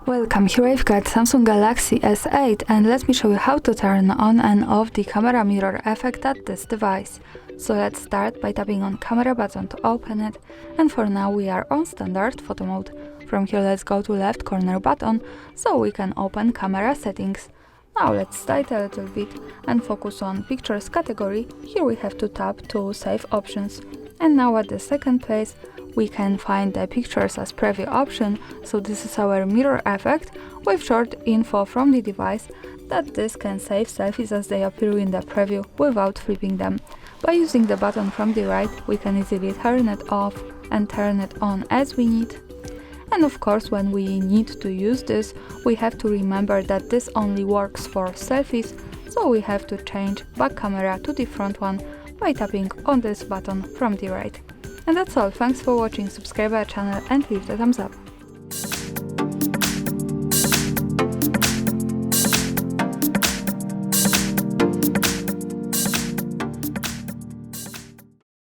Welcome, here I've got Samsung Galaxy S8 and let me show you how to turn on and off the camera mirror effect at this device. So let's start by tapping on camera button to open it, and for now we are on standard photo mode. From here let's go to left corner button so we can open camera settings. Now let's slide a little bit and focus on pictures category. Here we have to tap to save options. And now at the second place we can find the pictures as preview option, so this is our mirror effect with short info from the device that this can save selfies as they appear in the preview without flipping them. By using the button from the right we can easily turn it off and turn it on as we need. And of course when we need to use this we have to remember that this only works for selfies, so we have to change back camera to the front one by tapping on this button from the right. And that's all, thanks for watching, subscribe our channel and leave the thumbs up.